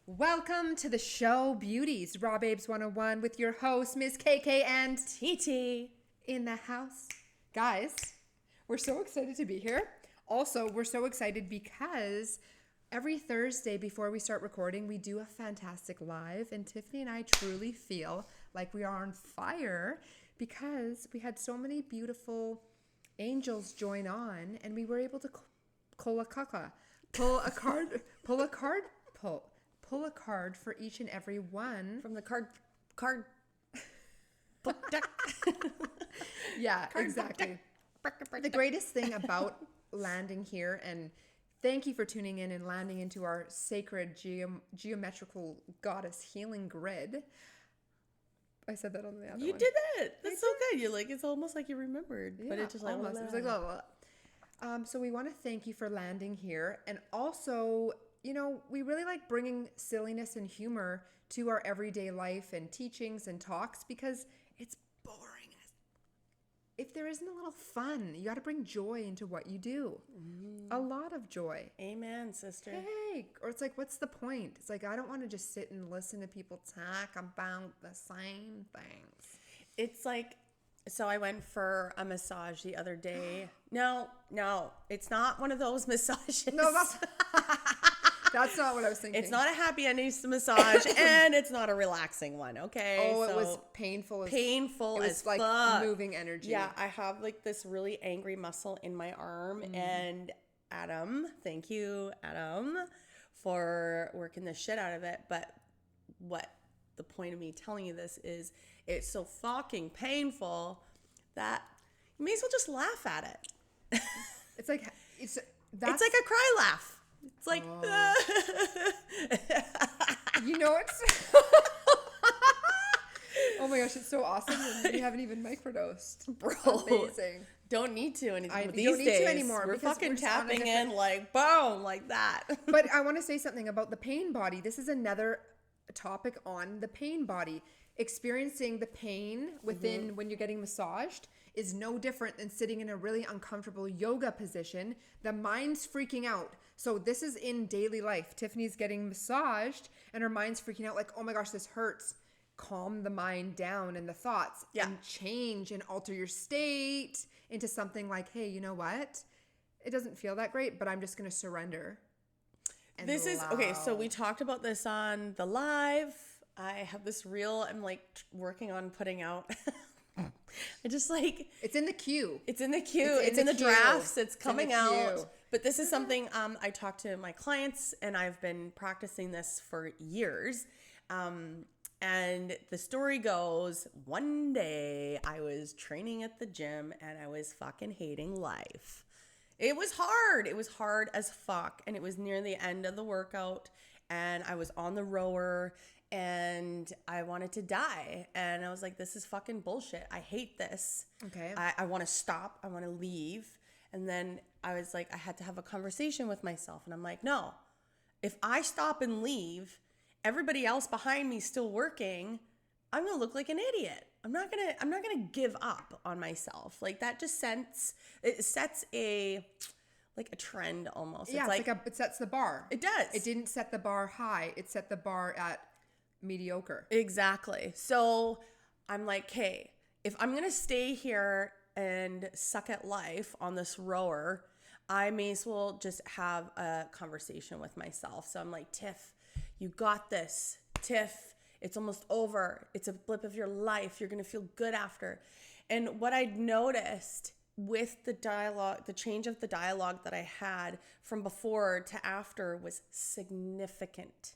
Welcome to the show Beauties, Raw Babes 101 with your hosts, Ms. KK and TT in the house. Guys, we're so excited to be here. Also, we're so excited because every Thursday before we start recording, we do a fantastic live, and Tiffany and I truly feel like we are on fire because we had so many beautiful angels join on, and we were able to pull a card for each and every one from the card book deck. Yeah, exactly. The greatest thing about landing here, and thank you for tuning in and landing into our sacred geometrical goddess healing grid. I said that on the other one. You did it. That's so good. You're like, it's almost like you remembered, but it just like almost. It was like blah, blah, blah. So we want to thank you for landing here, and also, you know, we really like bringing silliness and humor to our everyday life and teachings and talks because it's boring. If there isn't a little fun, you got to bring joy into what you do. A lot of joy. Amen, sister. Hey, or it's like, what's the point? It's like, I don't want to just sit and listen to people talk about the same things. It's like, so I went for a massage the other day. No, it's not one of those massages. No, that's not what I was thinking. It's not a happy ending massage, and it's not a relaxing one, okay? Oh, it was painful. Painful as fuck. It was like fuck. Moving energy. Yeah, I have like this really angry muscle in my arm, and Adam, thank you, Adam, for working the shit out of it. But what the point of me telling you this is, it's so fucking painful that you may as well just laugh at it. It's like it's like a cry laugh. It's like, you know it's. Oh my gosh, it's so awesome. And we haven't even microdosed. Bro. Amazing. Don't need to anymore. These don't need days, to anymore. We're fucking tapping in like, boom, like that. But I want to say something about the pain body. This is another topic on the pain body. Experiencing the pain within when you're getting massaged is no different than sitting in a really uncomfortable yoga position. The mind's freaking out. So this is in daily life. Tiffany's getting massaged and her mind's freaking out like, oh my gosh, this hurts. Calm the mind down and the thoughts and change and alter your state into something like, hey, you know what? It doesn't feel that great, but I'm just going to surrender. And this is, okay, so we talked about this on the live. I have this reel I'm like working on putting out. I just like... It's in the queue. It's in the queue. It's in the drafts. It's coming out. But this is something I talk to my clients, and I've been practicing this for years. And the story goes, one day I was training at the gym and I was fucking hating life. It was hard. It was hard as fuck. And it was near the end of the workout, and I was on the rower, and I wanted to die. And I was like, this is fucking bullshit. I hate this. Okay. I want to stop. I want to leave. And then I was like, I had to have a conversation with myself. And I'm like, no, if I stop and leave, everybody else behind me still working, I'm going to look like an idiot. I'm not going to give up on myself. Like that just sets a trend almost. Yeah, it's like it sets the bar. It does. It didn't set the bar high. It set the bar at mediocre. Exactly. So I'm like, hey, if I'm going to stay here and suck at life on this rower, I may as well just have a conversation with myself. So I'm like, Tiff, you got this. Tiff, it's almost over. It's a blip of your life. You're going to feel good after. And what I'd noticed with the dialogue, the change of the dialogue that I had from before to after was significant.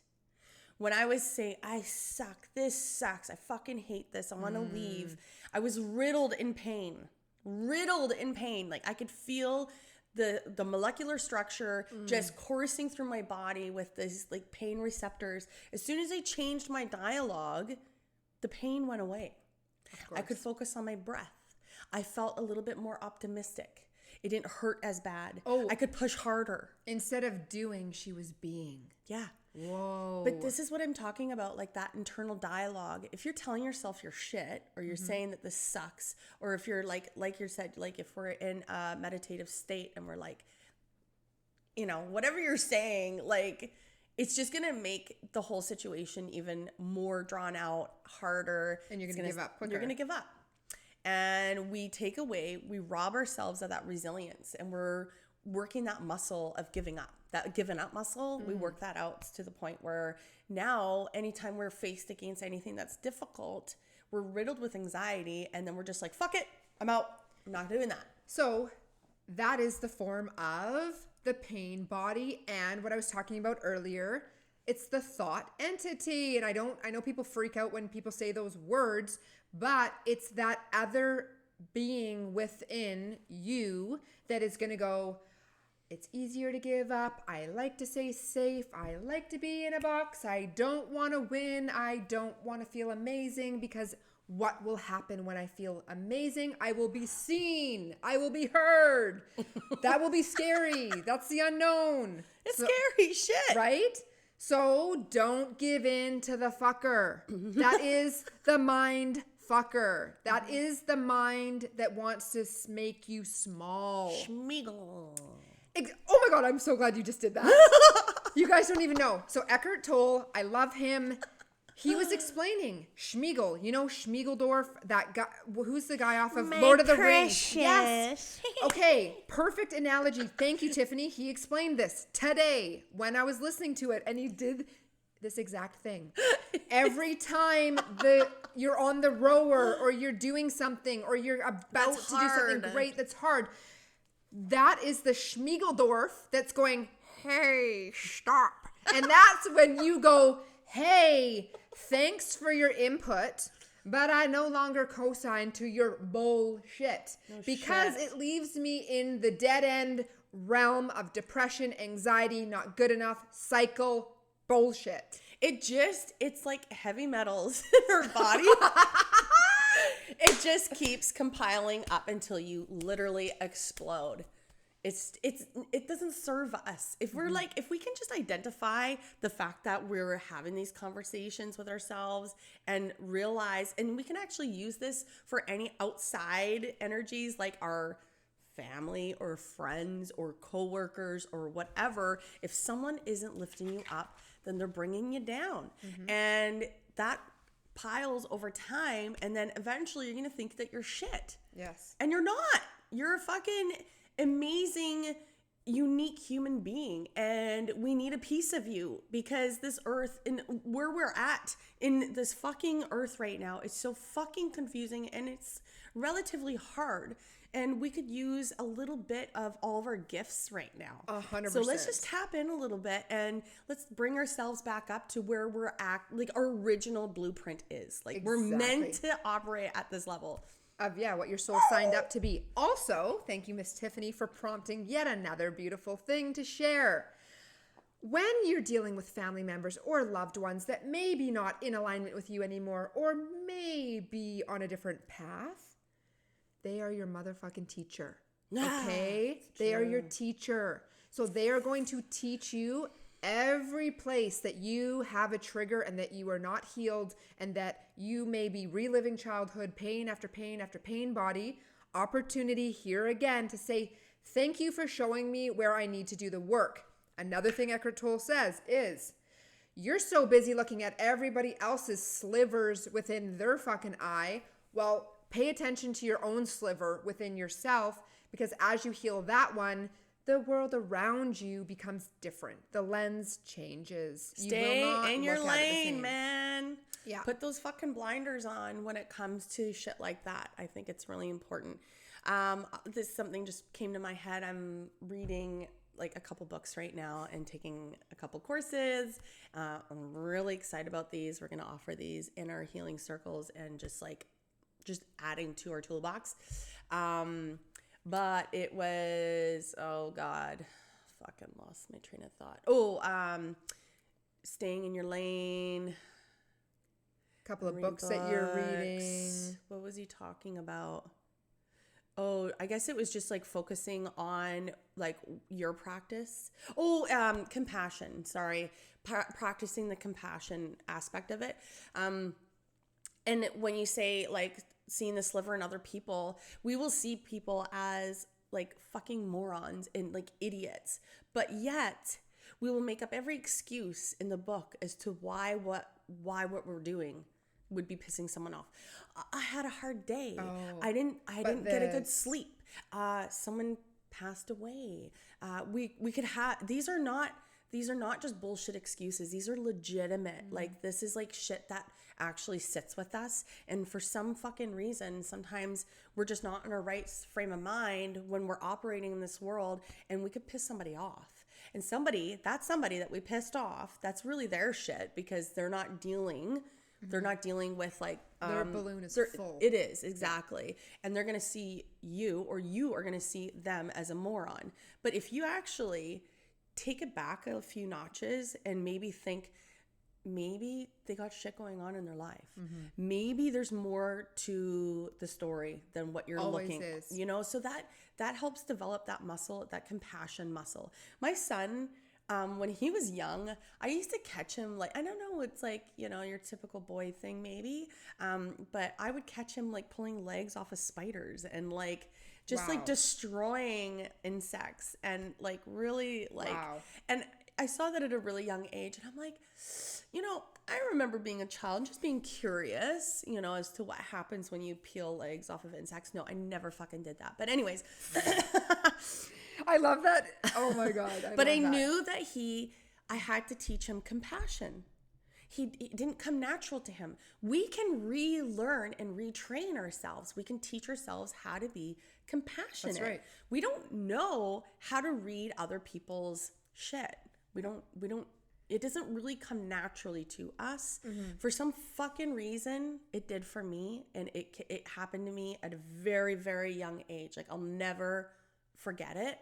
When I was saying, I suck, this sucks, I fucking hate this, I want to leave, I was riddled in pain. Like I could feel the molecular structure just coursing through my body with these like pain receptors. As soon as I changed my dialogue, the pain went away. I could focus on my breath. I felt a little bit more optimistic. It didn't hurt as bad. I could push harder. Instead of doing, she was being. Yeah. Whoa. But this is what I'm talking about, like that internal dialogue. If you're telling yourself you're shit, or you're saying that this sucks, or if you're like you said, like if we're in a meditative state and we're like, you know, whatever you're saying, like it's just going to make the whole situation even more drawn out, harder. And you're going to give up quicker. You're going to give up. And we rob ourselves of that resilience, and we're working that muscle of giving up. That giving up muscle, we work that out to the point where now anytime we're faced against anything that's difficult, we're riddled with anxiety, and then we're just like, fuck it, I'm out. I'm not doing that. So that is the form of the pain body, and what I was talking about earlier, it's the thought entity. And I know people freak out when people say those words, but it's that other being within you that is going to go, it's easier to give up. I like to stay safe. I like to be in a box. I don't want to win. I don't want to feel amazing, because what will happen when I feel amazing? I will be seen. I will be heard. That will be scary. That's the unknown. It's scary shit. Right? So don't give in to the fucker. That is the mind fucker. That is the mind that wants to make you small. 𝘰𝘪𝘯𝘠. Oh my God, I'm so glad you just did that. You guys don't even know. So Eckhart Tolle, I love him. He was explaining 𝘰𝘪𝘯𝘕. You know 𝘰𝘪𝘯𝘕, that guy, who's the guy off of Lord of the Rings? Yes. Okay, perfect analogy. Thank you, Tiffany. He explained this today when I was listening to it, and he did this exact thing. Every time you're on the rower, or you're doing something, or you're about to do something great that's hard, that is the 𝘰𝘪𝘯𝘕 that's going, hey, stop. And that's when you go, hey, thanks for your input, but I no longer co-sign to your bullshit. Because it leaves me in the dead end realm of depression, anxiety, not good enough, cycle, bullshit. It's like heavy metals in our body. It just keeps compiling up until you literally explode. It doesn't serve us. If we're if we can just identify the fact that we're having these conversations with ourselves and realize, and we can actually use this for any outside energies like our family or friends or coworkers or whatever. If someone isn't lifting you up, then they're bringing you down. And that piles over time, and then eventually you're gonna think that you're shit. Yes. And you're not. You're a fucking amazing, unique human being, and we need a piece of you, because this earth and where we're at in this fucking earth right now is so fucking confusing, and it's relatively hard, and we could use a little bit of all of our gifts right now. 100%. So let's just tap in a little bit, and let's bring ourselves back up to where we're at, like our original blueprint is. Like we're meant to operate at this level. Of what your soul signed up to be. Also, thank you, Miss Tiffany, for prompting yet another beautiful thing to share. When you're dealing with family members or loved ones that may be not in alignment with you anymore, or may be on a different path, they are your motherfucking teacher. Okay? They are your teacher. So they are going to teach you every place that you have a trigger and that you are not healed, and that you may be reliving childhood pain after pain after pain body. Opportunity here again to say, thank you for showing me where I need to do the work. Another thing Eckhart Tolle says is, you're so busy looking at everybody else's slivers within their fucking eye. Well, pay attention to your own sliver within yourself, because as you heal that one, the world around you becomes different. The lens changes. Stay in your lane, man. Yeah. Put those fucking blinders on when it comes to shit like that. I think it's really important. Something just came to my head. I'm reading like a couple books right now and taking a couple courses. I'm really excited about these. We're going to offer these in our healing circles and just adding to our toolbox. But it was, oh God, fucking lost my train of thought. Staying in your lane. Couple of books that you're reading. What was he talking about? Oh, I guess it was just like focusing on like your practice. Compassion. Sorry. Practicing the compassion aspect of it. And when you say like seeing the sliver in other people, we will see people as like fucking morons and like idiots. But yet We will make up every excuse in the book as to why what we're doing would be pissing someone off. I had a hard day. I didn't get a good sleep. Someone passed away. We could have, these are not just bullshit excuses. These are legitimate. Like, this is like shit that actually sits with us. And for some fucking reason, sometimes we're just not in our right frame of mind when we're operating in this world, and we could piss somebody off. And that somebody that we pissed off, that's really their shit, because they're not dealing with like their balloon is full. It is, exactly. And they're going to see you, or you are going to see them as a moron. But if you actually take it back a few notches and maybe think, maybe they got shit going on in their life. Maybe there's more to the story than what you're Always looking is. so that helps develop that muscle, that compassion muscle. My son, when he was young, I used to catch him, like, I don't know, it's like, your typical boy thing maybe, but I would catch him like pulling legs off of spiders and like just like destroying insects and like really like, and I saw that at a really young age, and I'm like, I remember being a child and just being curious, as to what happens when you peel legs off of insects. No, I never fucking did that. But anyways, I love that. Oh my God. I knew that I had to teach him compassion. It didn't come natural to him. We can relearn and retrain ourselves. We can teach ourselves how to be compassionate. That's right. We don't know how to read other people's shit. It doesn't really come naturally to us. For some fucking reason, it did for me, and it happened to me at a very, very young age. Like, I'll never forget it,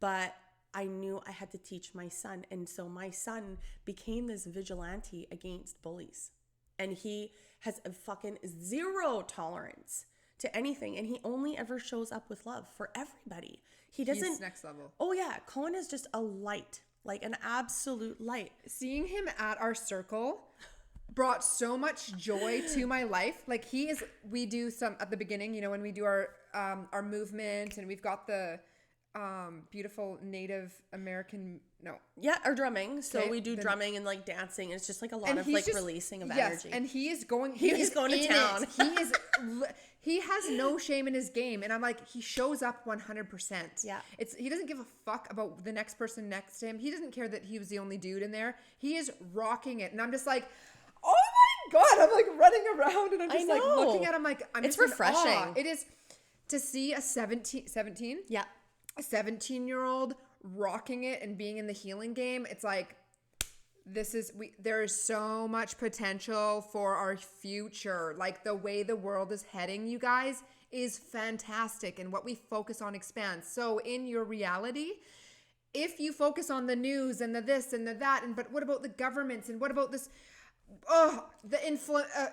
but I knew I had to teach my son. And so my son became this vigilante against bullies, and he has a fucking zero tolerance to anything, and he only ever shows up with love for everybody. He's next level. Oh yeah, Cohen is just a light. Like an absolute light. Seeing him at our circle brought so much joy to my life. Like, we do some at the beginning, when we do our movement, and we've got the beautiful Native American, our drumming. So we do drumming and like dancing. It's just like a lot of like releasing of energy. And he's going to town. He has no shame in his game, and I'm like, he shows up 100%. Yeah, he doesn't give a fuck about the next person next to him. He doesn't care that he was the only dude in there. He is rocking it, and I'm just like, oh my God! I'm like running around, and I'm just like looking at him like it's just refreshing. In awe. It is to see a 17, yeah, a 17-year-old rocking it and being in the healing game. It's like, there is so much potential for our future. Like, the way the world is heading, you guys, is fantastic, and what we focus on expands. So in your reality, if you focus on the news and the this and the that, but what about the governments, and what about this,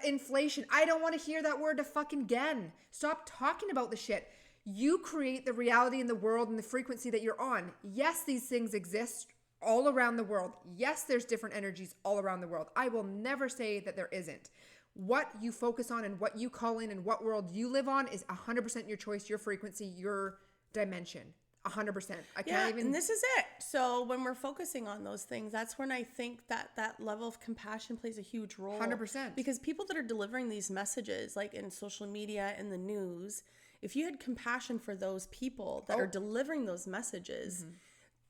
inflation? I don't want to hear that word again. Stop talking about the shit. You create the reality in the world and the frequency that you're on. Yes, these things exist all around the world. Yes, there's different energies all around the world. I will never say that there isn't. What you focus on and what you call in and what world you live on is 100% your choice, your frequency, your dimension. 100%. I can't even. And this is it. So when we're focusing on those things, that's when I think that level of compassion plays a huge role. 100%. Because people that are delivering these messages, like in social media and the news, if you had compassion for those people that are delivering those messages,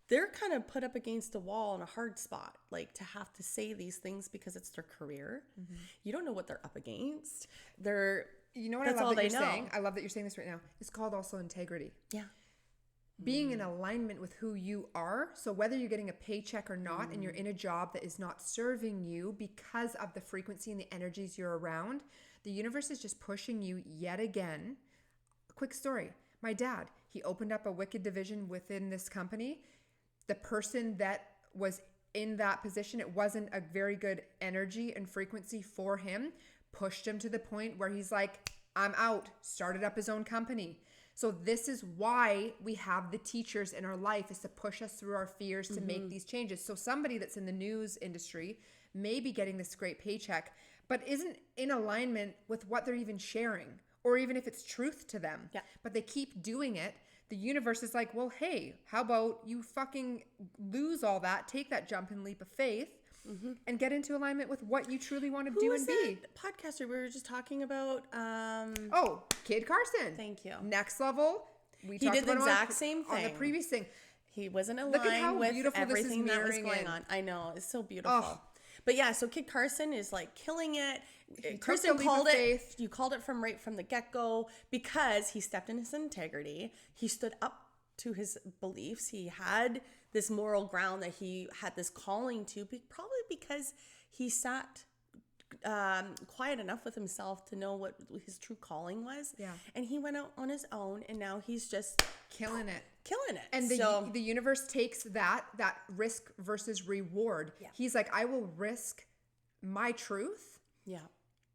they're kind of put up against a wall in a hard spot, like to have to say these things because it's their career. You don't know what they're up against. You know what I love that you're saying? I love that you're saying this right now. It's called also integrity. Yeah. Being in alignment with who you are. So whether you're getting a paycheck or not, and you're in a job that is not serving you because of the frequency and the energies you're around, the universe is just pushing you yet again. A quick story. My dad, he opened up a wicked division within this company. The person that was in that position, it wasn't a very good energy and frequency for him, pushed him to the point where he's like, I'm out, started up his own company. So this is why we have the teachers in our life, is to push us through our fears to make these changes. So somebody that's in the news industry may be getting this great paycheck, but isn't in alignment with what they're even sharing, or even if it's truth to them. Yeah. But they keep doing it the universe is like, well, hey, how about you fucking lose all that, take that jump and leap of faith, and get into alignment with what you truly want to do and be. Podcaster we were just talking about? Oh, Kid Carson. Thank you. Next Level. He did the exact same thing on the previous thing. He wasn't Look at how aligned with beautiful everything this is that was mirroring going in. on. I know, it's so beautiful. Oh. But yeah, so Kid Carson is like killing it. took Kristen the leap called of it. faith. You called it from right from the get-go because he stepped in his integrity. He stood up to his beliefs. He had this moral ground that he had this calling to, probably because he sat quiet enough with himself to know what his true calling was. Yeah. And he went out on his own, and now he's just Killing it. And the universe takes that risk versus reward. Yeah. He's like, I will risk my truth yeah.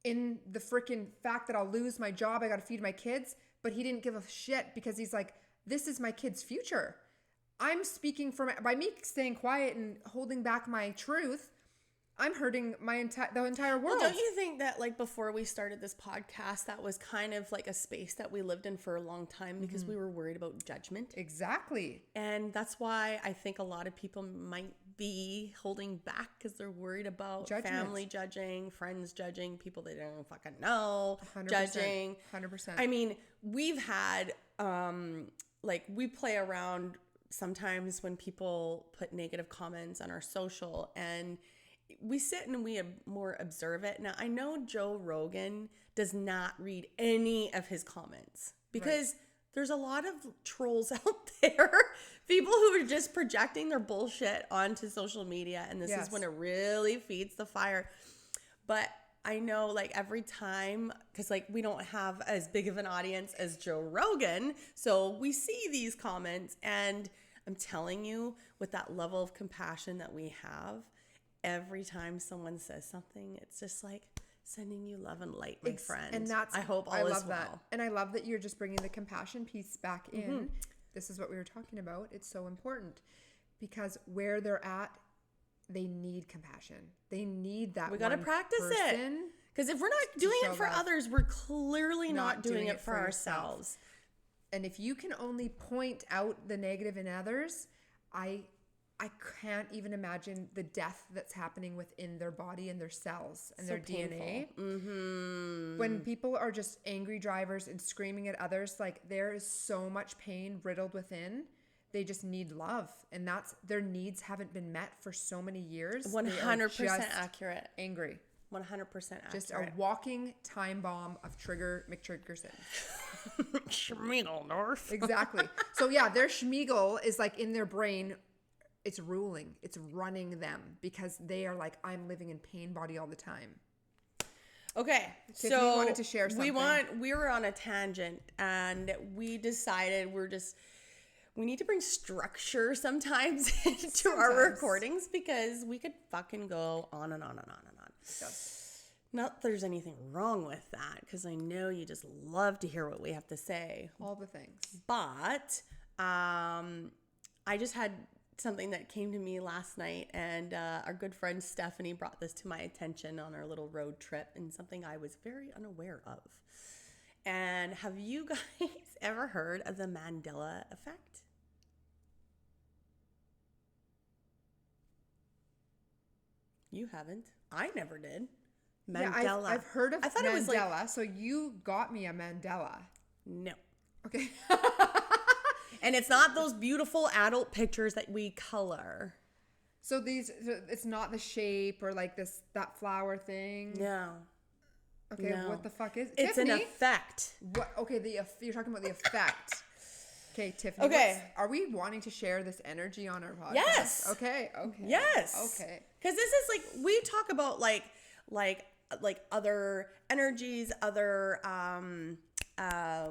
in the freaking fact that I'll lose my job. I got to feed my kids. But he didn't give a shit because he's like, this is my kid's future. I'm speaking by me staying quiet and holding back my truth. I'm hurting the entire world. Well, don't you think that like before we started this podcast, that was kind of like a space that we lived in for a long time because we were worried about judgment? Exactly. And that's why I think a lot of people might be holding back because they're worried about family judging, friends judging, people they don't fucking know 100%, judging. 100%. I mean, we've had like we play around sometimes when people put negative comments on our social, and we sit and we more observe it. Now, I know Joe Rogan does not read any of his comments because there's a lot of trolls out there, people who are just projecting their bullshit onto social media, and this is when it really feeds the fire. But I know like every time, because like we don't have as big of an audience as Joe Rogan, so we see these comments, and I'm telling you, with that level of compassion that we have, every time someone says something, it's just like sending you love and light, my friend. And I hope all is well. That. And I love that you're just bringing the compassion piece back in. This is what we were talking about. It's so important because where they're at, they need compassion. They need that. We got to practice it. Because if we're not doing it for others, we're clearly not doing it for ourselves. And if you can only point out the negative in others, I can't even imagine the death that's happening within their body and their cells and their DNA. When people are just angry drivers and screaming at others, like there is so much pain riddled within. They just need love, and that's their needs haven't been met for so many years. 100% accurate. Angry. 100% accurate. Just a walking time bomb of Trigger McTriggerson. Schmiegeldorf. Exactly. So yeah, their schmiegel is like in their brain. It's ruling. It's running them because they are like, I'm living in pain body all the time. Okay, Tiffany wanted to share something. We were on a tangent, and we decided we need to bring structure sometimes into our recordings because we could fucking go on and on and on and on. Yes. Not that there's anything wrong with that, because I know you just love to hear what we have to say. All the things. But I just had something that came to me last night, and our good friend Stephanie brought this to my attention on our little road trip, and something I was very unaware of. And have you guys ever heard of the Mandela effect? You haven't. I never did. Mandela. Yeah, I've heard of thought Mandela, it was like, so you got me a Mandela. No. Okay. And it's not those beautiful adult pictures that we color. So it's not the shape or like that flower thing. No. Okay, no. What the fuck is it? It's Tiffany? an effect. What? Okay, you're talking about the effect. Okay, Tiffany. Okay. Are we wanting to share this energy on our podcast? Yes. Okay. Yes. Okay. Because this is like, we talk about like other energies, other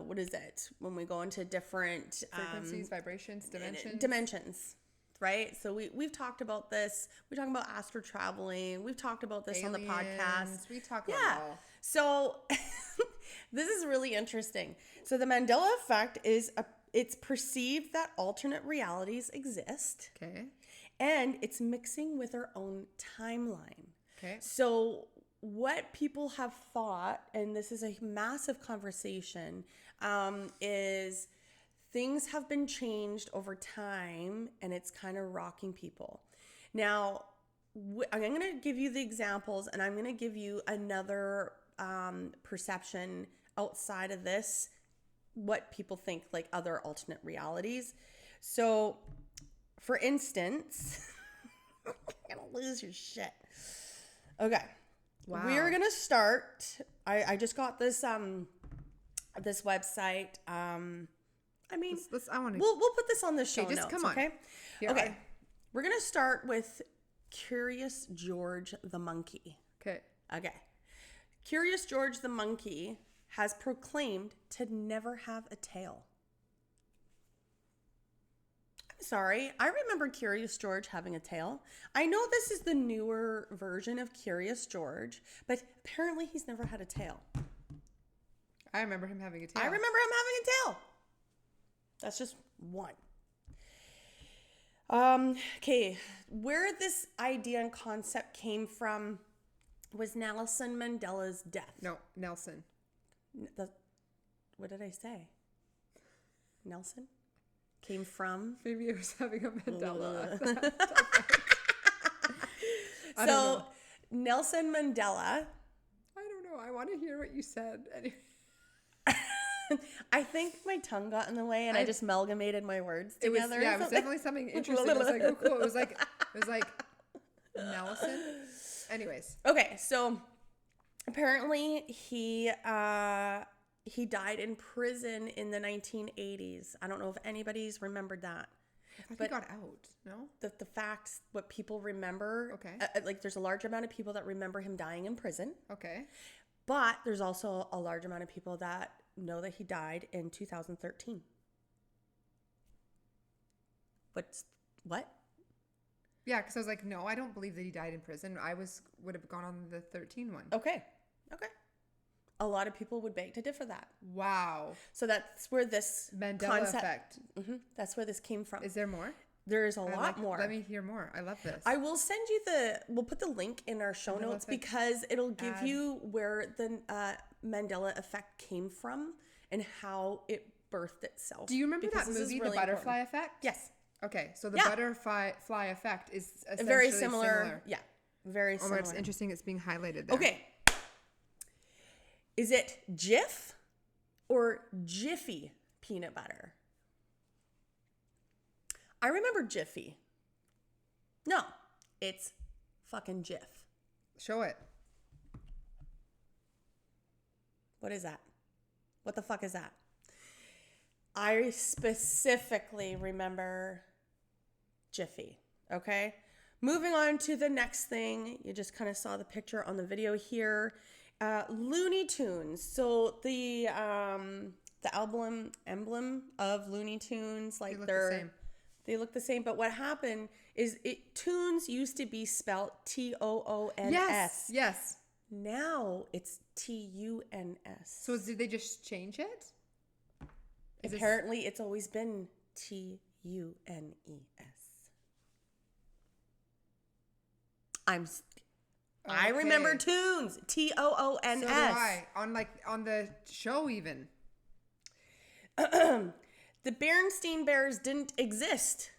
what is it when we go into different Frequencies, vibrations, dimensions, right? So we've talked about this. We talk about astral traveling. We've talked about this on the podcast. We talk about it all. So this is really interesting. So the Mandela effect is it's perceived that alternate realities exist. Okay. And it's mixing with our own timeline. Okay. So what people have thought, and this is a massive conversation, is things have been changed over time, and it's kind of rocking people. Now, I'm going to give you the examples, and I'm going to give you another perception outside of this, what people think, like other alternate realities. So, for instance, you're going to lose your shit. Okay. Wow. We're going to start. I just got this this website. I mean, we'll put this on the show notes, come on. Okay? Here, okay. We're going to start with Curious George the monkey. Okay. Curious George the monkey has proclaimed to never have a tail. I'm sorry. I remember Curious George having a tail. I know this is the newer version of Curious George, but apparently he's never had a tail. I remember him having a tail. That's just one. Okay, where this idea and concept came from was Nelson Mandela's death. No, Nelson. What did I say? Nelson? Came from? Maybe I was having a Mandela. So, Nelson Mandela. I don't know. I want to hear what you said. Anyway. I think my tongue got in the way, and I just amalgamated my words together. It was definitely something interesting. I was like, oh, cool. It was like Nelson. Anyways. Okay, so apparently he died in prison in the 1980s. I don't know if anybody's remembered that. I thought he got out. No. The facts, what people remember. Okay. Like there's a large amount of people that remember him dying in prison. Okay. But there's also a large amount of people that know that he died in 2013. What? Yeah, because I was like, no, I don't believe that he died in prison. Would have gone on the 13 one. Okay. A lot of people would beg to differ that. Wow. So that's where this Mandela effect. That's where this came from. Is there more? There's a lot more. Let me hear more. I love this. I will send you we'll put the link in our show notes because it'll give you where the Mandela effect came from and how it birthed itself. Do you remember that movie, The Butterfly Effect? Yes. Okay, so the butterfly effect is essentially very similar. Yeah, very similar. It's interesting it's being highlighted there. Okay. Is it Jif or Jiffy peanut butter? I remember Jiffy. No, it's fucking Jif. Show it. What is that? What the fuck is that? I specifically remember Jiffy. Okay. Moving on to the next thing. You just kind of saw the picture on the video here. Looney Tunes. So the emblem of Looney Tunes, like they look the same. But what happened is Tunes used to be spelled Toons. Yes. Now it's Tuns. So did they just change it? Apparently, it's always been Tunes. I remember Tunes. Toons. So do I. On the show even. The Berenstain Bears didn't exist.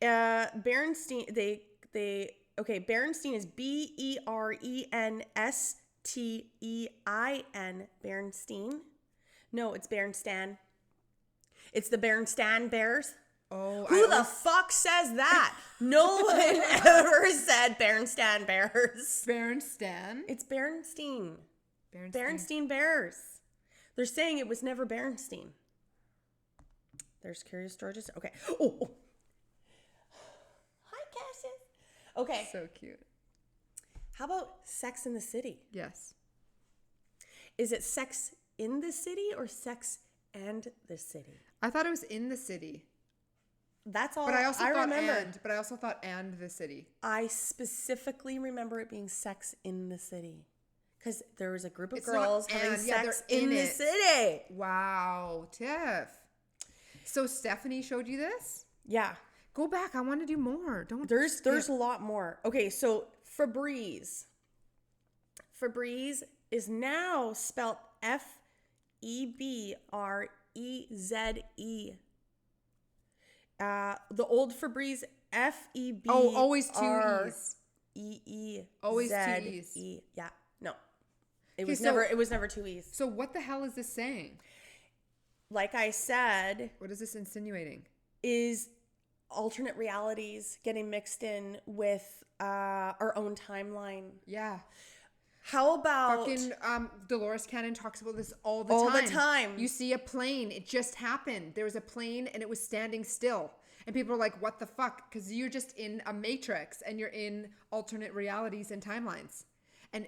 Berenstain is Berenstein. Berenstain. No, it's Berenstain. It's the Berenstain Bears. Oh, Who the fuck says that? No one ever said Berenstain Bears. Berenstain? It's Berenstain. Berenstain Bears. They're saying it was never Berenstain. There's Curious George's. Okay. Oh. Hi, Cassius. Okay. So cute. How about Sex in the City? Yes. Is it Sex in the City or Sex and the City? I thought it was in the city. That's all but I also remember. But I also thought and the city. I specifically remember it being Sex in the City. Because there was a group of girls having sex in the city. Wow, Tiff. So Stephanie showed you this? Yeah. Go back. I want to do more. There's a lot more. Okay, so Febreze. Febreze is now spelled Febreze. 𝘰𝘯𝘬𝘬. The old Febreze FEB. Oh, always two E's. Always two E's. Yeah, no. It was never two E's. So what the hell is this saying? Like I said, what is this insinuating? Is alternate realities getting mixed in with our own timeline. Yeah. How about fucking Dolores Cannon talks about this all the time. You see a plane, it just happened. There was a plane and it was standing still. And people are like, what the fuck? Because you're just in a matrix and you're in alternate realities and timelines. And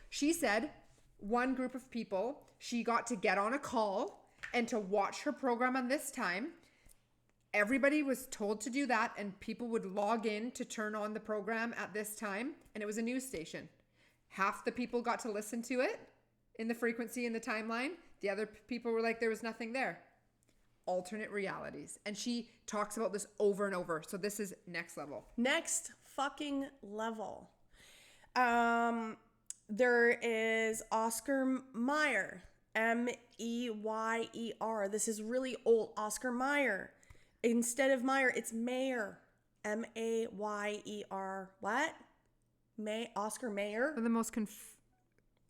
she said one group of people, she got to get on a call and to watch her program on this time. Everybody was told to do that, and people would log in to turn on the program at this time, and it was a news station. Half the people got to listen to it in the frequency in the timeline. The other people were like, there was nothing there. Alternate realities. And she talks about this over and over. So this is next level. Next fucking level. There is Oscar Mayer. M-E-Y-E-R. This is really old. Oscar Mayer. Instead of Meyer, it's Mayer. M-A-Y-E-R. What? Oscar Mayer? For the most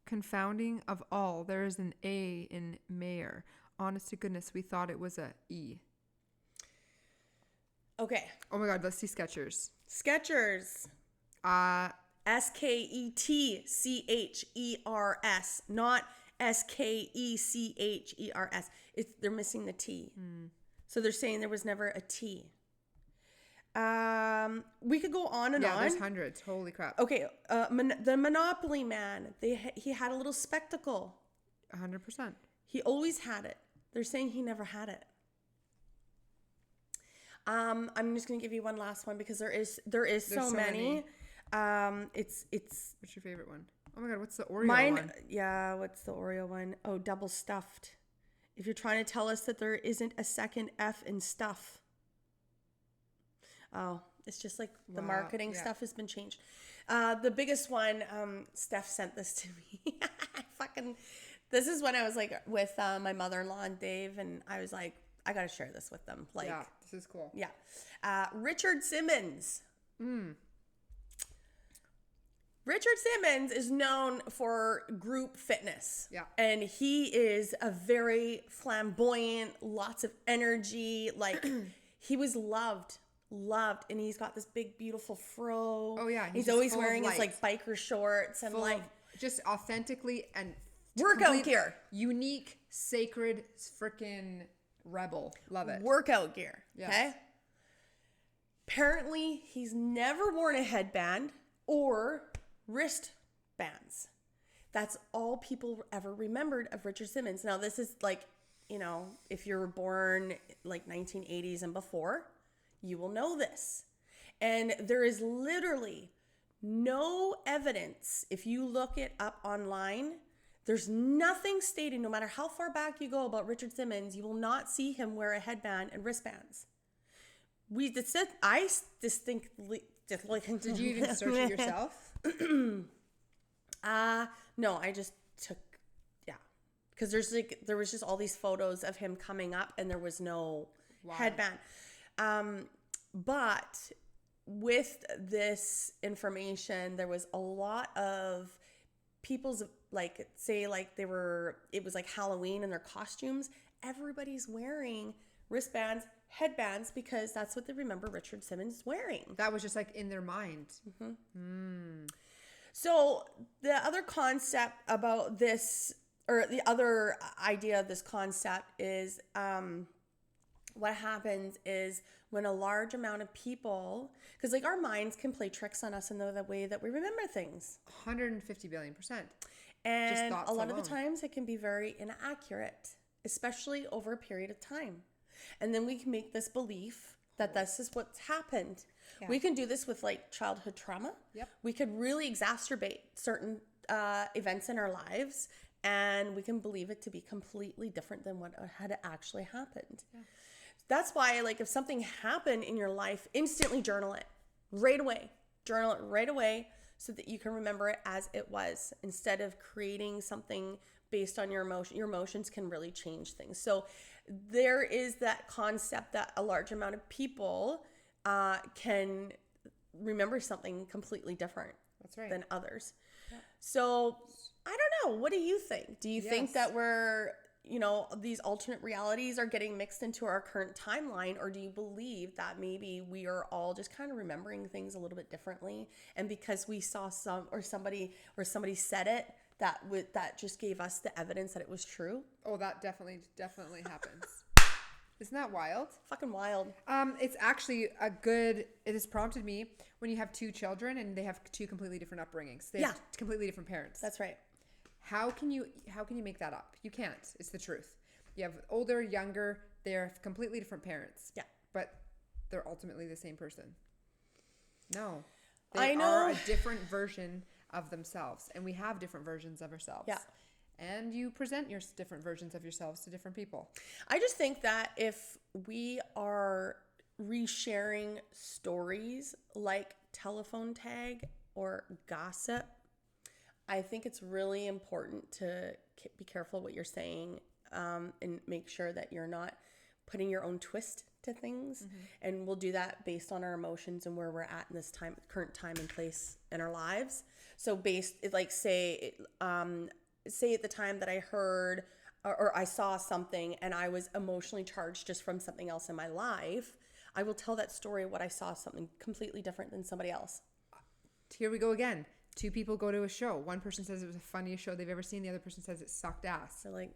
confounding of all, there is an A in Mayer. Honest to goodness, we thought it was a E. Okay. Oh my God, let's see Skechers. Skechers. S-K-E-T-C-H-E-R-S. Not S-K-E-C-H-E-R-S. They're missing the T. So they're saying there was never a T. We could go on and on. Yeah, there's hundreds. Holy crap. Okay, the Monopoly Man. He had a little spectacle. 100%. He always had it. They're saying he never had it. I'm just gonna give you one last one because there is so many. What's your favorite one? Oh my God, what's the Oreo one? Yeah, what's the Oreo one? Oh, double stuffed. If you're trying to tell us that there isn't a second F in stuff. Oh, it's just like the marketing stuff has been changed. The biggest one, Steph sent this to me. This is when I was like with my mother-in-law and Dave, and I was like, I got to share this with them. Like, yeah, this is cool. Yeah. Richard Simmons. Richard Simmons is known for group fitness. Yeah. And he is a very flamboyant, lots of energy. Like, he was loved. And he's got this big, beautiful fro. Oh, yeah. He's always wearing his, like, biker shorts and, like, just authentically and workout gear. Unique, sacred, freaking rebel. Love it. Workout gear. Yes. Okay? Apparently, he's never worn a headband or wristbands. That's all people ever remembered of Richard Simmons. Now, this is like, if you were born like 1980s and before, you will know this. And there is literally no evidence. If you look it up online, there's nothing stating, no matter how far back you go, about Richard Simmons, you will not see him wear a headband and wristbands. I distinctly... Did you even search it yourself? No, I just took, because there was just all these photos of him coming up and there was no headband. But with this information, there was a lot of people's, like, say, like it was like Halloween and their costumes. Everybody's wearing wristbands, headbands, because that's what they remember Richard Simmons wearing. That was just like in their mind. So the other concept about this, or the other idea of this concept is what happens is when a large amount of people, because like our minds can play tricks on us in the way that we remember things. 150 billion%. And a lot of the times it can be very inaccurate, especially over a period of time. And then we can make this belief that this is what's happened. Yeah. We can do this with like childhood trauma. Yep. We could really exacerbate certain events in our lives, and we can believe it to be completely different than what had actually happened. Yeah. That's why, like, if something happened in your life, instantly journal it right away. Journal it right away so that you can remember it as it was, instead of creating something based on your emotion. Your emotions can really change things. So there is that concept that a large amount of people can remember something completely different That's right. than others. Yeah. So I don't know. What do you think? Do you think that we're, these alternate realities are getting mixed into our current timeline, or do you believe that maybe we are all just kind of remembering things a little bit differently, and because we saw somebody said it, that just gave us the evidence that it was true? Oh, that definitely happens. Isn't that wild? Fucking wild. It's actually it has prompted me when you have two children and they have two completely different upbringings. They have completely different parents. That's right. How can you make that up? You can't. It's the truth. You have older, younger, they're completely different parents. Yeah. But they're ultimately the same person. No. I know. They are a different version of themselves, and we have different versions of ourselves. Yeah. And you present your different versions of yourselves to different people. I just think that if we are resharing stories like telephone tag or gossip, I think it's really important to be careful what you're saying, and make sure that you're not putting your own twist to things. Mm-hmm. And we'll do that based on our emotions and where we're at in this current time and place in our lives. So say at the time that I heard or I saw something and I was emotionally charged just from something else in my life, I will tell that story what I saw something completely different than somebody else. Here we go again. Two people go to a show. One person says it was the funniest show they've ever seen. The other person says it sucked ass. They're like,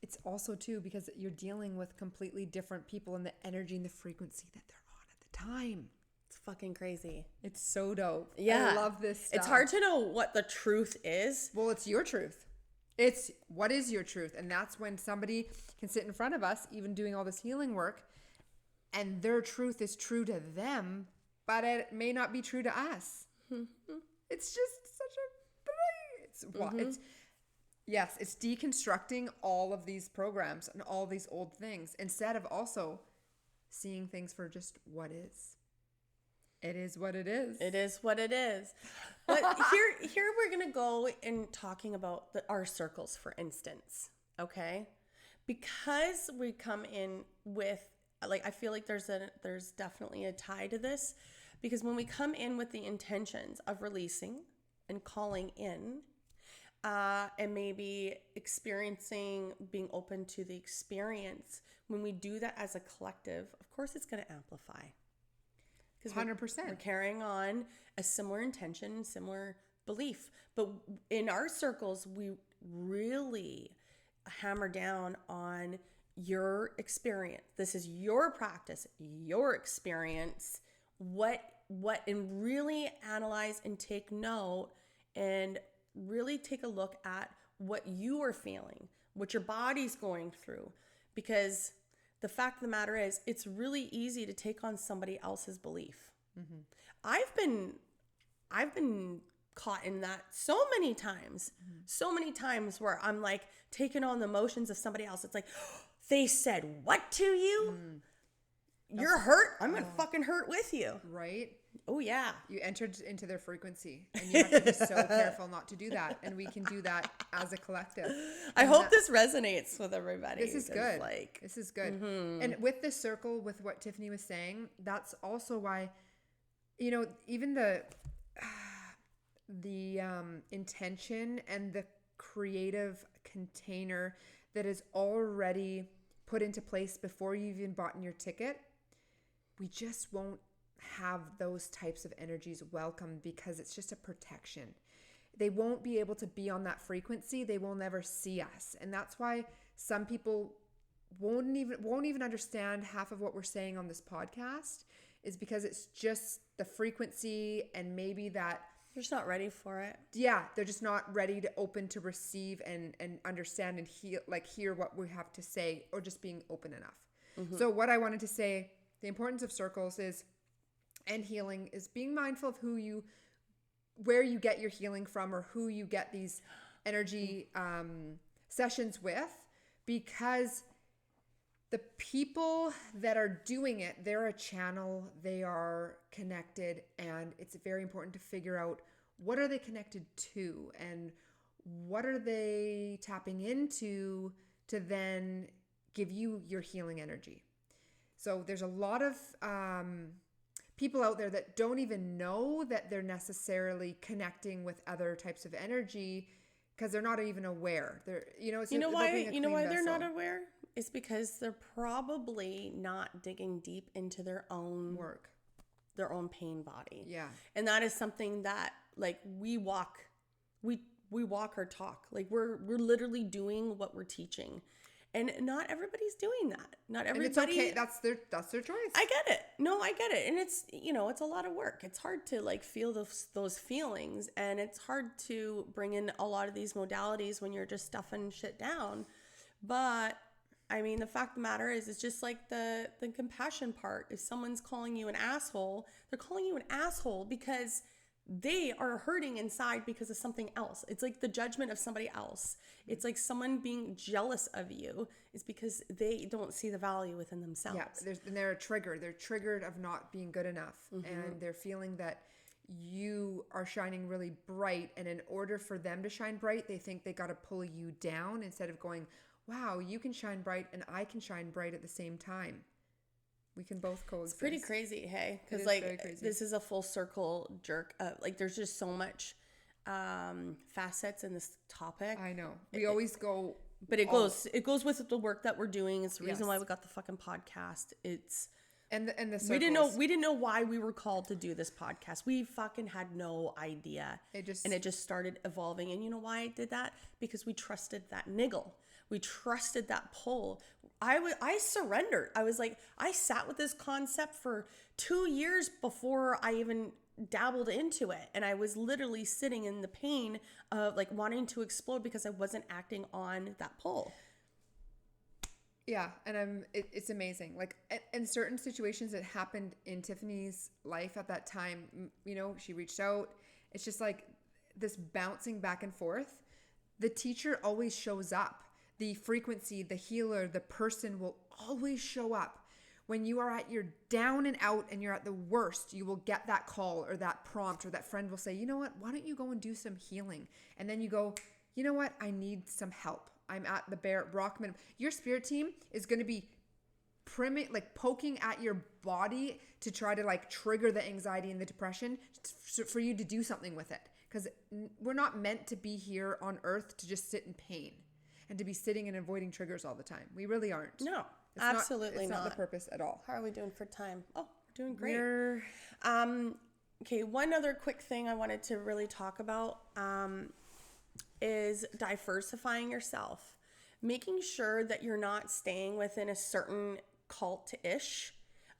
it's also too because you're dealing with completely different people and the energy and the frequency that they're on at the time. It's fucking crazy. It's so dope. Yeah. I love this stuff. It's hard to know what the truth is. Well, it's your truth. It's what is your truth. And that's when somebody can sit in front of us, even doing all this healing work, and their truth is true to them, but it may not be true to us. It's just such a it's deconstructing all of these programs and all these old things instead of also seeing things for just what is. It is what it is. It is what it is. But here we're going to go in talking about our circles, for instance, okay? Because we come in with, I feel like there's definitely a tie to this, because when we come in with the intentions of releasing and calling in, and maybe experiencing, being open to the experience, when we do that as a collective, of course it's going to amplify. 100%. We're carrying on a similar intention, similar belief. But in our circles, we really hammer down on your experience. This is your practice, your experience, and really analyze and take note and really take a look at what you are feeling, what your body's going through. Because the fact of the matter is, it's really easy to take on somebody else's belief. Mm-hmm. I've been caught in that so many times, where I'm like taking on the emotions of somebody else. It's like, they said what to you? You're hurt. I'm going to fucking hurt with you. Right? Oh, yeah. You entered into their frequency, and you have to be so careful not to do that. And we can do that as a collective. I hope this resonates with everybody. This is good. This is good. Mm-hmm. And with this circle, with what Tiffany was saying, that's also why, even the intention and the creative container that is already put into place before you even bought in your ticket, we just won't have those types of energies welcome because it's just a protection. They won't be able to be on that frequency. They will never see us. And that's why some people won't even understand half of what we're saying on this podcast, is because it's just the frequency, and maybe that they're just not ready for it. Yeah, they're just not ready to open to receive and understand and hear what we have to say, or just being open enough. Mm-hmm. So what I wanted to say, the importance of circles and healing is being mindful of where you get your healing from, or who you get these energy sessions with, because the people that are doing it, they're a channel, they are connected, and it's very important to figure out what are they connected to, and what are they tapping into to then give you your healing energy? So there's a lot of people out there that don't even know that they're necessarily connecting with other types of energy because they're not even aware. They're, it's You know about why? being a You know why clean they're not vessel. aware? It's because they're probably not digging deep into their own Work. their own pain body. Yeah. And that is something that like we walk our talk. Like we're literally doing what we're teaching. And not everybody's doing that. Not everybody. And it's okay. That's their choice. I get it. No, I get it. And it's, it's a lot of work. It's hard to like feel those feelings, and it's hard to bring in a lot of these modalities when you're just stuffing shit down. But I mean, the fact of the matter is, it's just like the compassion part. If someone's calling you an asshole, they're calling you an asshole because they are hurting inside because of something else. It's like the judgment of somebody else. It's like someone being jealous of you is because they don't see the value within themselves. Yeah, they're triggered. They're triggered of not being good enough. And they're feeling that you are shining really bright. And in order for them to shine bright, they think they got to pull you down instead of going, wow, you can shine bright and I can shine bright at the same time. We can both coexist. It's pretty crazy, hey? It Because is like very crazy. this is a full circle jerk. Like there's just so much facets in this topic. I know. We always go. But it goes with the work that we're doing. It's the reason Yes. why we got the fucking podcast. It's And the circles. we didn't know why we were called to do this podcast. We fucking had no idea. It just started evolving. And you know why I did that? Because we trusted that niggle. We trusted that pull. I surrendered. I was like, I sat with this concept for 2 years before I even dabbled into it. And I was literally sitting in the pain of like wanting to explode because I wasn't acting on that pull. Yeah, and it's amazing. Like in certain situations, it happened in Tiffany's life at that time. She reached out. It's just like this bouncing back and forth. The teacher always shows up. The frequency, the healer, the person will always show up. When you are at your down and out and you're at the worst, you will get that call or that prompt, or that friend will say, you know what, why don't you go and do some healing? And then you go, you know what, I need some help. I'm at the rock minimum. Your spirit team is going to be poking at your body to try to like trigger the anxiety and the depression for you to do something with it. Because we're not meant to be here on earth to just sit in pain and to be sitting and avoiding triggers all the time. We really aren't. No, absolutely not. It's not the purpose at all. How are we doing for time? Oh, we're doing great. We're... Okay, one other quick thing I wanted to really talk about is diversifying yourself. Making sure that you're not staying within a certain cult-ish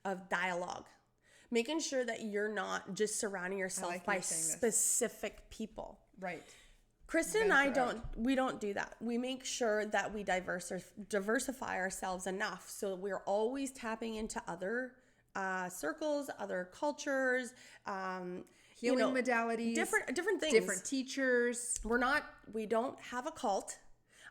of dialogue. Making sure that you're not just surrounding yourself by specific people. Right. Kristen and I don't do that. We make sure that we diversify ourselves enough so we're always tapping into other circles, other cultures, healing modalities, different things, different teachers. We don't have a cult.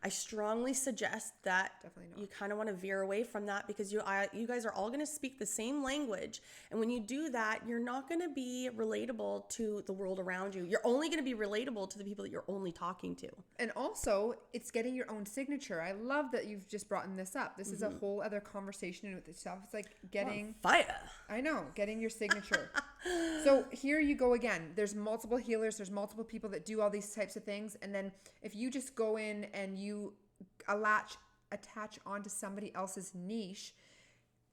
I strongly suggest that you kind of want to veer away from that, because you guys are all going to speak the same language. And when you do that, you're not going to be relatable to the world around you. You're only going to be relatable to the people that you're only talking to. And also, it's getting your own signature. I love that you've just brought this up. This is a whole other conversation with itself. It's like getting... fire. I know, getting your signature. So here you go again. There's multiple healers. There's multiple people that do all these types of things. And then if you just go in and you attach onto somebody else's niche,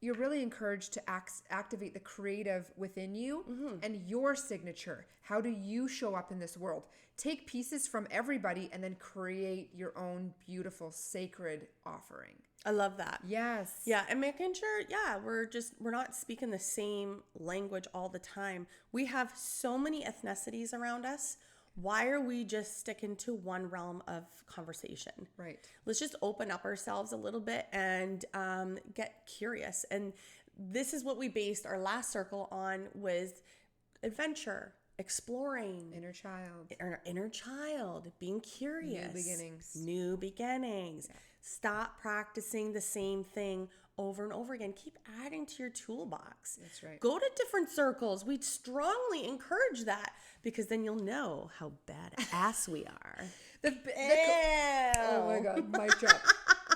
you're really encouraged to activate the creative within you and your signature. How do you show up in this world? Take pieces from everybody and then create your own beautiful, sacred offering. I love that. Yes. Yeah, and making sure, we're not speaking the same language all the time. We have so many ethnicities around us. Why are we just sticking to one realm of conversation? Right. Let's just open up ourselves a little bit and get curious. And this is what we based our last circle on, was adventure, exploring. Inner child, being curious. New beginnings. Yeah. Stop practicing the same thing over and over again. Keep adding to your toolbox. That's right. Go to different circles. We strongly encourage that because then you'll know how badass we are. Oh my God, mic drop.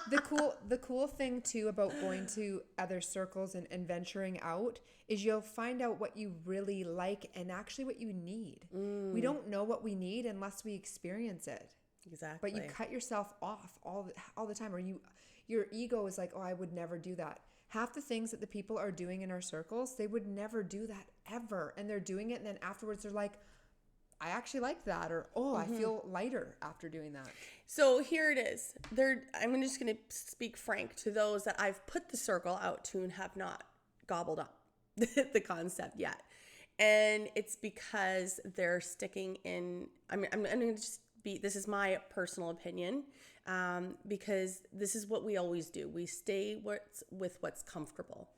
The cool thing too about going to other circles and venturing out is you'll find out what you really like and actually what you need. We don't know what we need unless we experience it. Exactly. But you cut yourself off all the time, or your ego is like, oh, I would never do that. Half the things that the people are doing in our circles, they would never do that ever, and they're doing it, and then afterwards they're like, I actually like that, or I feel lighter after doing that. So here it is. I'm just going to speak frank to those that I've put the circle out to and have not gobbled up the concept yet. And it's because they're sticking in, I'm going to just this is my personal opinion, because this is what we always do. We stay with what's comfortable.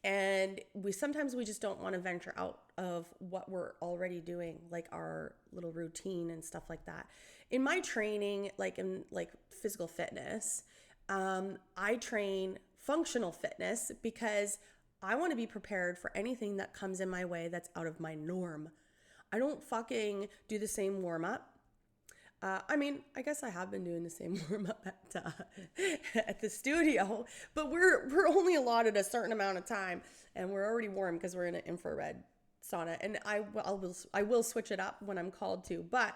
And sometimes we just don't want to venture out of what we're already doing, like our little routine and stuff like that. In my training, like in physical fitness, I train functional fitness because I want to be prepared for anything that comes in my way that's out of my norm. I don't fucking do the same warm up. I guess I have been doing the same warm up at the studio, but we're only allotted a certain amount of time, and we're already warm because we're in an infrared sauna. And I will switch it up when I'm called to. But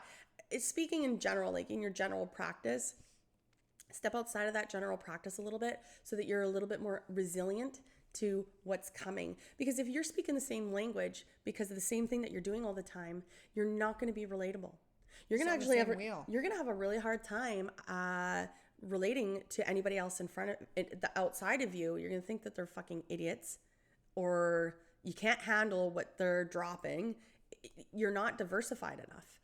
speaking in general, like in your general practice, step outside of that general practice a little bit so that you're a little bit more resilient to what's coming. Because if you're speaking the same language because of the same thing that you're doing all the time, you're not going to be relatable. You're going to have a really hard time relating to anybody else in front of the outside of you. You're going to think that they're fucking idiots, or you can't handle what they're dropping. You're not diversified enough.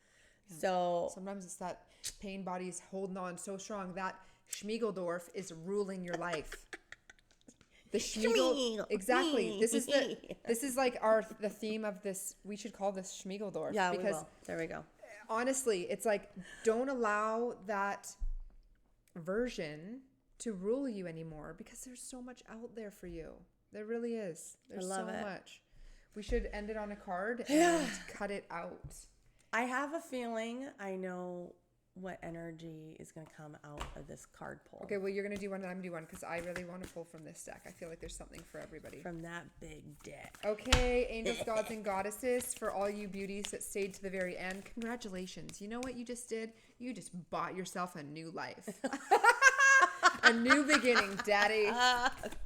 Yeah. So sometimes it's that pain body is holding on so strong that 𝘮𝘰𝘯𝘵 is ruling your life. The 𝘮𝘰𝘯, exactly. This is like the theme of this. We should call this 𝘮𝘰𝘯𝘵. Yeah, because we will. There we go. Honestly, it's like, don't allow that version to rule you anymore, because there's so much out there for you. There really is. There's so much. We should end it on a card and cut it out. I have a feeling I know what energy is going to come out of this card pull. Okay, well, you're going to do one and I'm going to do one, because I really want to pull from this deck. I feel like there's something for everybody. From that big deck. Okay, angels, gods, and goddesses, for all you beauties that stayed to the very end, congratulations. You know what you just did? You just bought yourself a new life. A new beginning, daddy.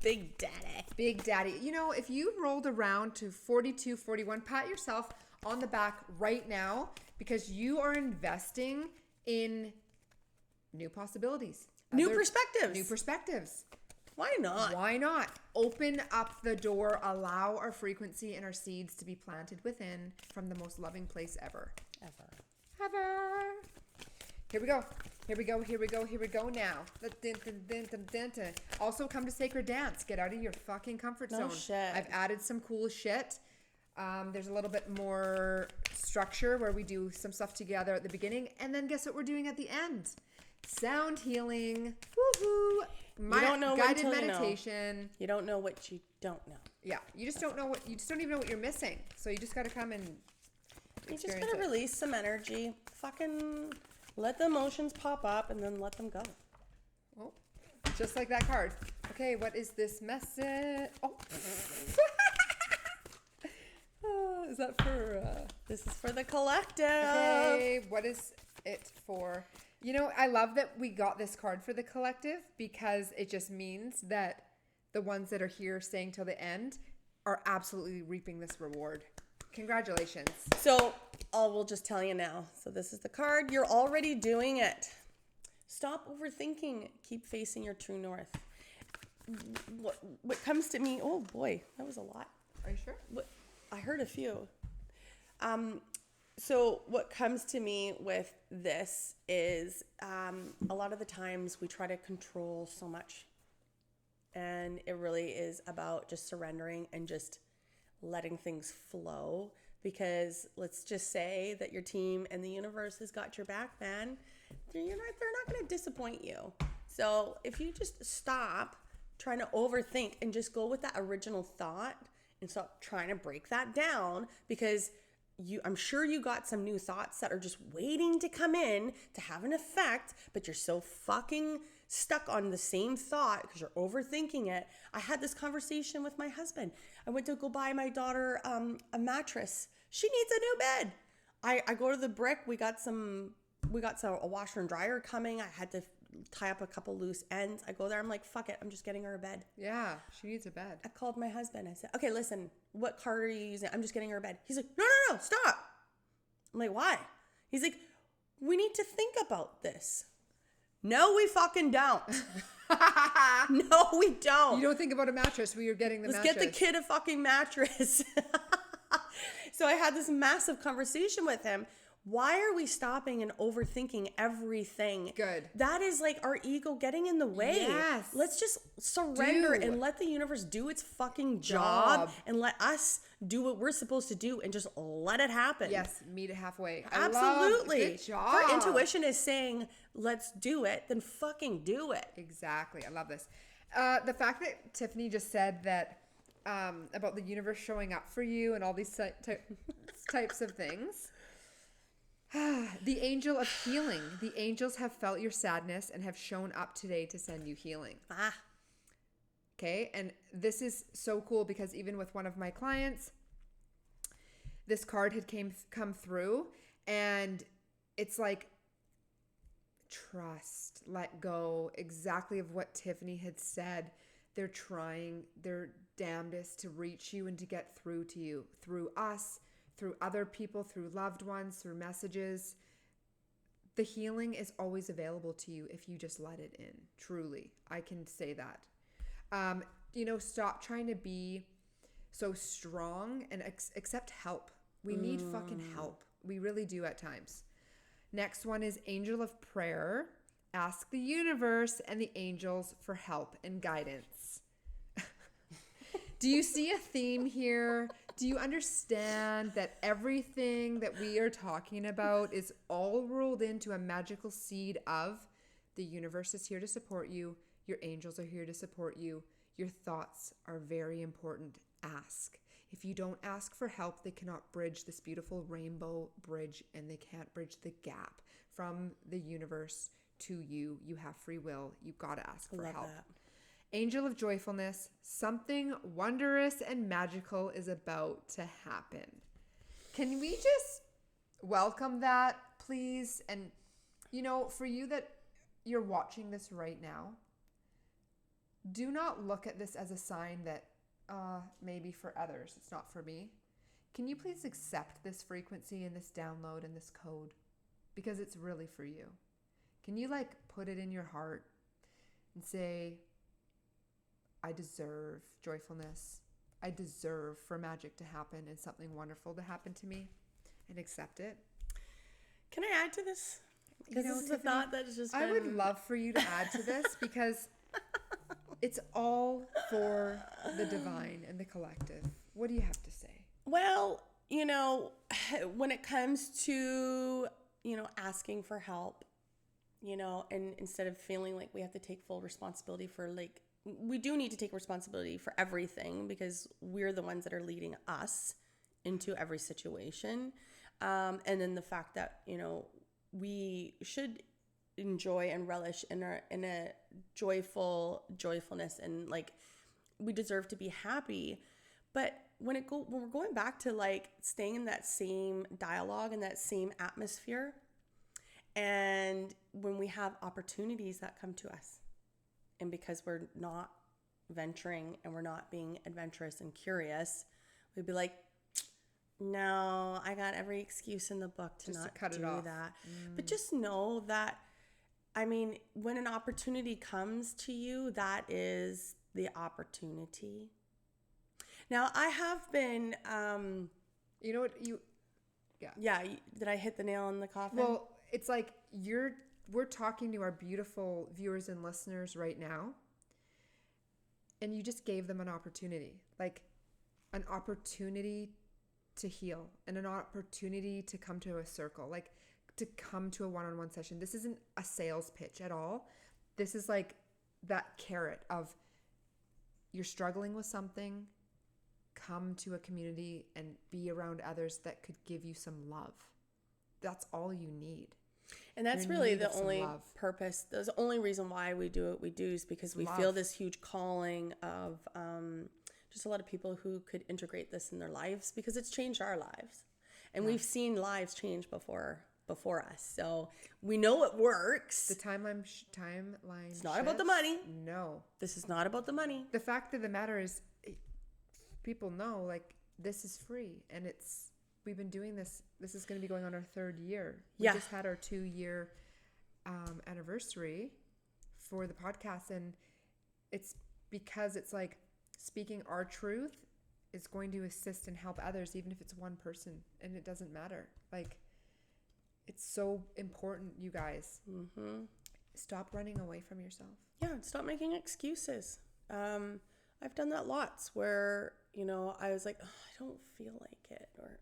Big daddy. Big daddy. You know, if you rolled around to 42, 41, pat yourself on the back right now, because you are investing in new possibilities. New perspectives. Why not? Why not? Open up the door. Allow our frequency and our seeds to be planted within from the most loving place ever. Here we go now. Also come to Sacred Dance. Get out of your fucking comfort zone. Shit. I've added some cool shit. There's a little bit more structure where we do some stuff together at the beginning, and then guess what we're doing at the end? Sound healing. Woohoo! You don't know guided meditation. You don't know what you don't know. Yeah, you just don't even know what you're missing. So you just got to come and you just got to release some energy. Fucking let the emotions pop up and then let them go. Oh, just like that card. Okay, what is this message? Oh. Is that for... This is for the collective. Okay, what is it for? You know, I love that we got this card for the collective, because it just means that the ones that are here staying till the end are absolutely reaping this reward. Congratulations. So, we'll just tell you now. So this is the card. You're already doing it. Stop overthinking. Keep facing your true north. What comes to me... Oh, boy. That was a lot. Are you sure? I heard a few. So what comes to me with this is a lot of the times we try to control so much. And it really is about just surrendering and just letting things flow. Because let's just say that your team and the universe has got your back, man. They're not going to disappoint you. So if you just stop trying to overthink and just go with that original thought and stop trying to break that down, because I'm sure you got some new thoughts that are just waiting to come in to have an effect, but you're so fucking stuck on the same thought because you're overthinking it. I had this conversation with my husband. I went to go buy my daughter a mattress. She needs a new bed. I go to the brick. We got a washer and dryer coming. I had to tie up a couple loose ends. I go there. I'm like, fuck it. I'm just getting her a bed. Yeah, she needs a bed. I called my husband. I said, okay, listen, what card are you using? I'm just getting her a bed. He's like, no, stop. I'm like, why? He's like, we need to think about this. No, we fucking don't. No, we don't. You don't think about a mattress when you're getting the mattress. Let's get the kid a fucking mattress. So I had this massive conversation with him. Why are we stopping and overthinking everything? Good. That is like our ego getting in the way. Yes. Let's just surrender and let the universe do its fucking job and let us do what we're supposed to do and just let it happen. Yes, meet it halfway. Absolutely. Good job. If our intuition is saying, let's do it, then fucking do it. Exactly. I love this. The fact that Tiffany just said that about the universe showing up for you and all these types of things. The angel of healing. The angels have felt your sadness and have shown up today to send you healing. Okay. And this is so cool because even with one of my clients, this card had come through, and it's like, trust, let go, exactly of what Tiffany had said. They're trying their damnedest to reach you and to get through to you through us, through other people, through loved ones, through messages. The healing is always available to you if you just let it in. Truly, I can say that. Stop trying to be so strong and accept help. We need fucking help. We really do at times. Next one is angel of prayer. Ask the universe and the angels for help and guidance. Do you see a theme here? Do you understand that everything that we are talking about is all rolled into a magical seed of the universe is here to support you. Your angels are here to support you. Your thoughts are very important. Ask. If you don't ask for help, they cannot bridge this beautiful rainbow bridge, and they can't bridge the gap from the universe to you. You have free will. You've got to ask for help. That. Angel of joyfulness, something wondrous and magical is about to happen. Can we just welcome that, please? And, for you that you're watching this right now, do not look at this as a sign that maybe for others, it's not for me. Can you please accept this frequency and this download and this code? Because it's really for you. Can you put it in your heart and say, I deserve joyfulness. I deserve for magic to happen and something wonderful to happen to me, and accept it. Can I add to this? Because this is a thought that has just been... I would love for you to add to this because it's all for the divine and the collective. What do you have to say? Well, when it comes to, asking for help, and instead of feeling like we have to take full responsibility for we do need to take responsibility for everything because we're the ones that are leading us into every situation. And then the fact that, we should enjoy and relish in a joyfulness, and we deserve to be happy. But when we're going back to staying in that same dialogue and that same atmosphere, and when we have opportunities that come to us, and because we're not venturing and we're not being adventurous and curious, we'd be like, no, I got every excuse in the book to not do that. But just know that, when an opportunity comes to you, that is the opportunity. Now, I have been... you know what? Yeah, did I hit the nail on the coffin? Well, it's we're talking to our beautiful viewers and listeners right now, and you just gave them an opportunity, an opportunity to heal and an opportunity to come to a circle, to come to a one-on-one session. This isn't a sales pitch at all. This is that carrot of you're struggling with something, come to a community and be around others that could give you some love. That's all you need. And that's really the only purpose. The only reason why we do what we do is because we feel this huge calling of just a lot of people who could integrate this in their lives, because it's changed our lives. And we've seen lives change before us. So we know it works. The timeline It's not about the money. No. This is not about the money. The fact of the matter is, people know, like, this is free. And we've been doing this. This is going to be going on our 3rd year. We just had our 2-year anniversary for the podcast. And it's because it's like speaking our truth is going to assist and help others, even if it's one person. And it doesn't matter. Like, it's so important, you guys. Mm-hmm. Stop running away from yourself. Yeah, stop making excuses. I've done that lots where, I was like, oh, I don't feel like it, or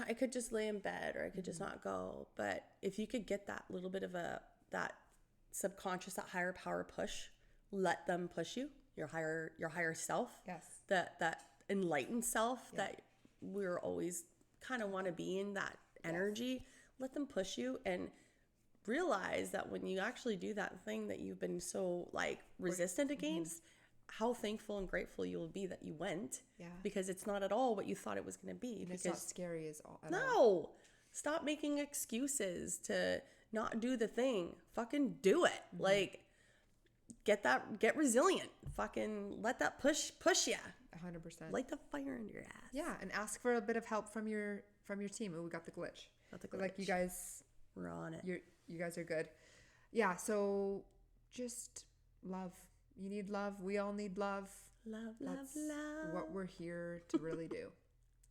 I could just lay in bed, or I could just not go. But if you could get that little bit of that subconscious, that higher power push, let them push you, your higher self. Yes. That enlightened self that we're always kind of want to be in, that energy. Let them push you, and realize that when you actually do that thing that you've been so resistant against, how thankful and grateful you will be that you went. Yeah. Because it's not at all what you thought it was going to be. And it's not scary at all. No. Stop making excuses to not do the thing. Fucking do it. Get resilient. Fucking let that push you. 100%. Light the fire in your ass. Yeah, and ask for a bit of help from your team. Oh, we got the glitch. Like, you guys, we're on it. You guys are good. Yeah, so just love. You need love. We all need love. That's love. What we're here to really do.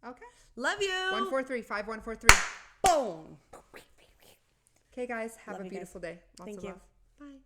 Okay. Love you. 143-5143. Boom. Okay, guys, have Love a you beautiful day. Lots Thank of you. love. Bye.